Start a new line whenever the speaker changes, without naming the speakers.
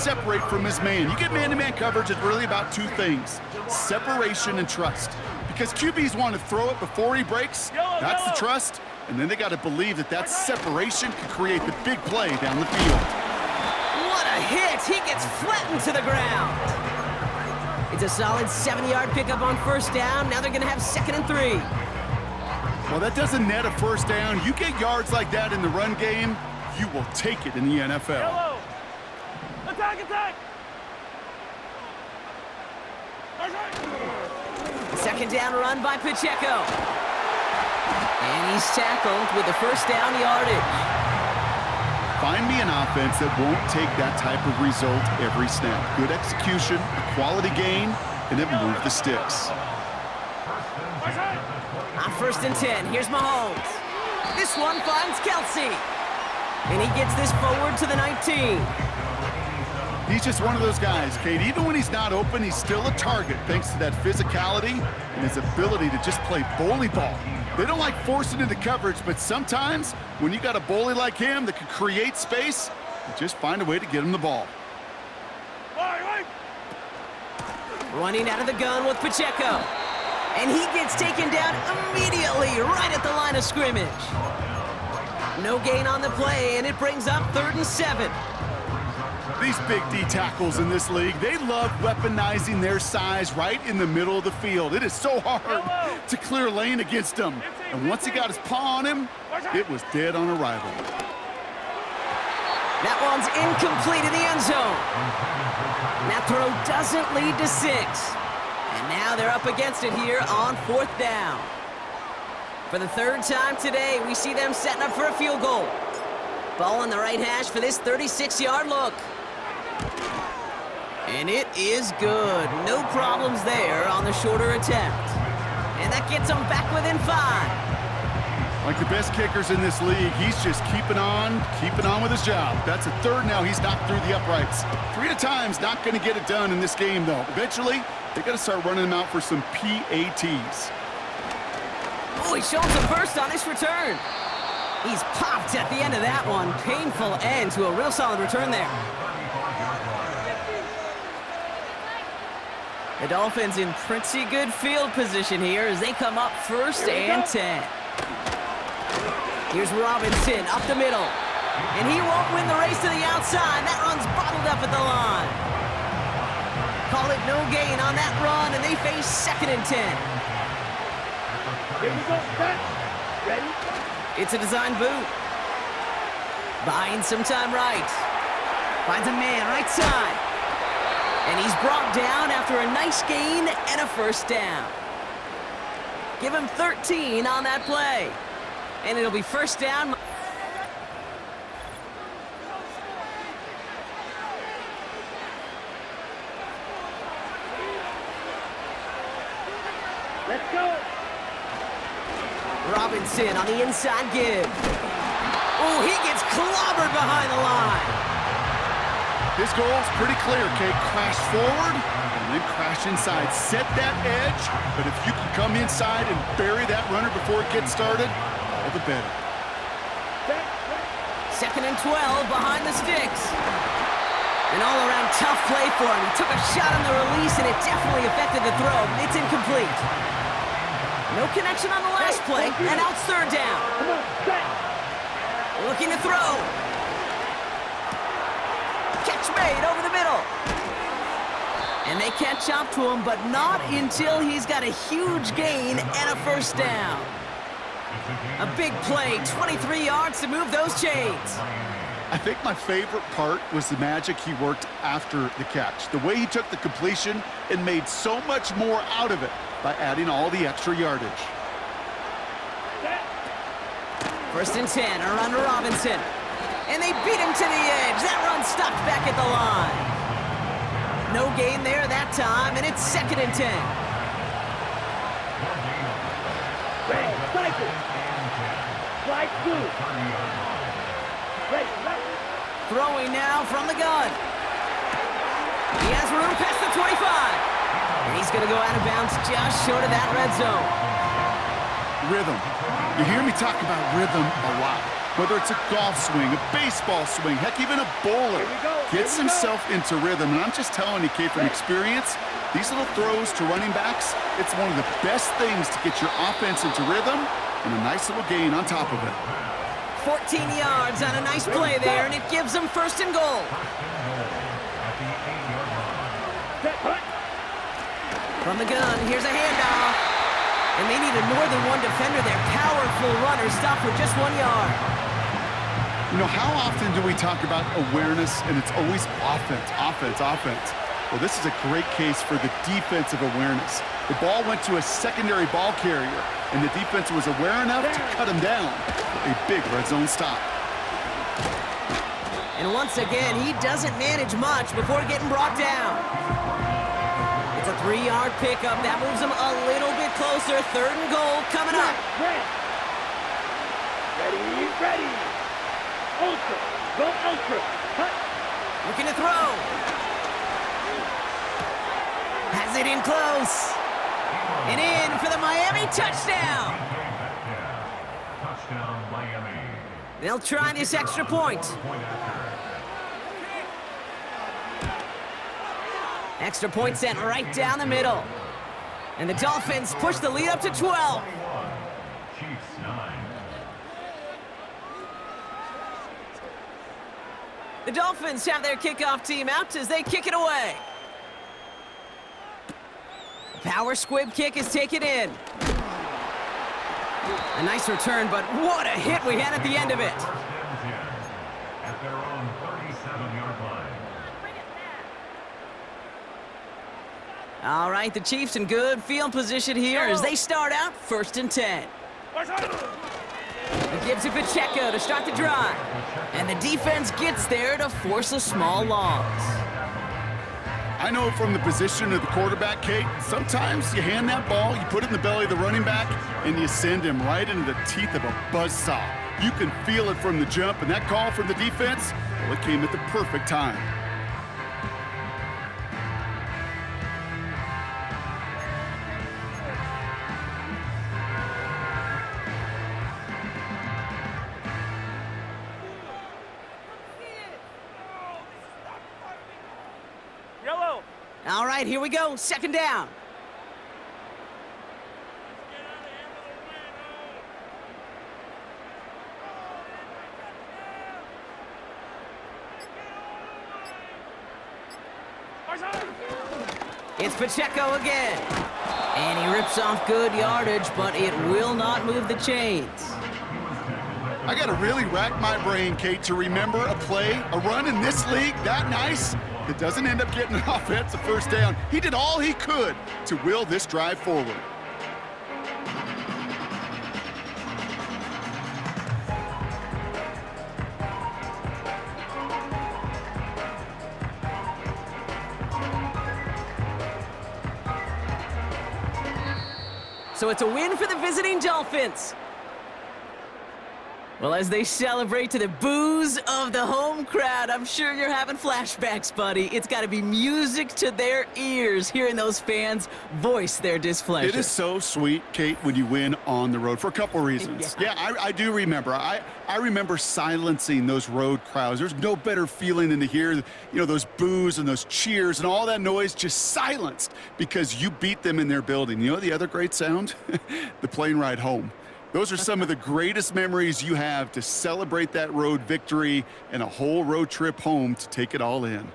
separate from his man. You get man-to-man coverage, it's really about two things, separation and trust. Because QBs want to throw it before he breaks, that's the trust, and then they got to believe that that separation can create the big play down the field.
What a hit! He gets flattened to the ground. It's a solid 70-yard pickup on first down. Now they're going to have 2nd and 3.
Well, that doesn't net a first down. You get yards like that in the run game, you will take it in the NFL.
Yellow. Attack, attack!
Second down run by Pacheco. And he's tackled with the first down yardage.
Find me an offense that won't take that type of result every snap. Good execution, a quality gain, and then move the sticks.
On 1st and 10, here's Mahomes. This one finds Kelsey. And he gets this forward to the 19.
He's just one of those guys, Kate. Even when he's not open, he's still a target thanks to that physicality and his ability to just play bully ball. They don't like forcing into coverage, but sometimes when you got a bully like him that can create space, you just find a way to get him the ball.
Running out of the gun with Pacheco. And he gets taken down immediately right at the line of scrimmage. No gain on the play, and it brings up 3rd and 7.
These big D tackles in this league, they love weaponizing their size right in the middle of the field. It is so hard to clear lane against them. And once he got his paw on him, it was dead on arrival.
That one's incomplete in the end zone. That throw doesn't lead to 6. And now they're up against it here on 4th down. For the 3rd time today, we see them setting up for a field goal. Ball on the right hash for this 36-yard look. And it is good. No problems there on the shorter attempt. And that gets them back within 5.
Like the best kickers in this league, he's just keeping on with his job. That's a 3rd now. He's knocked through the uprights. 3 at a time's not going to get it done in this game, though. Eventually, they got to start running him out for some PATs.
Oh, he shows the first on his return. He's popped at the end of that one. Painful end to a real solid return there. The Dolphins in pretty good field position here as they come up 1st and 10. Here's Robinson up the middle. And he won't win the race to the outside. That run's bottled up at the line. Call it no gain on that run, and they face 2nd and 10.
Here we go, set, ready?
It's a design boot. Buying some time right. Finds a man right side. And he's brought down after a nice gain and a first down. Give him 13 on that play. And it'll be first down.
Let's go.
Robinson on the inside give. Oh, he gets clobbered behind the line.
His goal's pretty clear, Kate. Crash forward and then crash inside. Set that edge, but if you can come inside and bury that runner before it gets started, all the better.
2nd and 12 behind the sticks. An all-around tough play for him. He took a shot on the release, and it definitely affected the throw. It's incomplete. No connection on the last play, and now it's 3rd down.
Come on, set.
Looking to throw. Catch made over the middle. And they catch up to him, but not until he's got a huge gain and a first down. A big play, 23 yards to move those chains.
I think my favorite part was the magic he worked after the catch. The way he took the completion and made so much more out of it by adding all the extra yardage.
1st and 10, a run to Robinson. And they beat him to the edge. That run stopped back at the line. No gain there that time, and it's 2nd and 10.
Ready, cycle. Slide through. Ready, ready.
Throwing now from the gun. He has room past the 25. And he's going to go out of bounds just short of that red zone.
Rhythm. You hear me talk about rhythm a lot. Whether it's a golf swing, a baseball swing, heck, even a bowler, gets himself into rhythm. And I'm just telling you, Kate, from experience, these little throws to running backs, it's one of the best things to get your offense into rhythm and a nice little gain on top of it.
14 yards on a nice play there, and it gives them first and goal. From the gun, here's a handoff. And they needed more than one defender there. Powerful runner, stopped for just 1 yard.
You know, how often do we talk about awareness, and it's always offense, offense, offense? Well, this is a great case for the defensive awareness. The ball went to a secondary ball carrier, and the defense was aware enough to cut him down for a big red zone stop.
And once again, he doesn't manage much before getting brought down. It's a 3-yard pickup. That moves him a little bit closer. Third and goal coming up.
Ready. Ultra. Go ultra. Cut.
Looking to throw. Has it in close. And in for the Miami touchdown.
Touchdown, Miami.
They'll try this extra point. Extra point sent right down the middle. And the Dolphins push the lead up to 12.
Chiefs 9.
The Dolphins have their kickoff team out as they kick it away. Power squib kick is taken in. A nice return, but what a hit we had at the end of it.
First and 10 at their own 37-yard line.
All right, the Chiefs in good field position here as they start out first and 10. It gives to Pacheco to start the drive. And the defense gets there to force a small loss.
I know from the position of the quarterback, Kate, sometimes you hand that ball, you put it in the belly of the running back, and you send him right into the teeth of a buzzsaw. You can feel it from the jump, and that call from the defense, well, it came at the perfect time.
All right, here we go. Second down. It's Pacheco again. And he rips off good yardage, but it will not move the chains.
I got to really rack my brain, Kate, to remember a play, a run in this league that nice that doesn't end up getting an offensive first down. He did all he could to will this drive forward.
So it's a win for the visiting Dolphins. Well, as they celebrate to the boos of the home crowd, I'm sure you're having flashbacks, buddy. It's got to be music to their ears, hearing those fans voice their displeasure.
It is so sweet, Kate, when you win on the road for a couple reasons. Yeah, I do remember. I remember silencing those road crowds. There's no better feeling than to hear, you know, those boos and those cheers and all that noise just silenced because you beat them in their building. You know the other great sound? The plane ride home. Those are some of the greatest memories you have to celebrate that road victory and a whole road trip home to take it all in.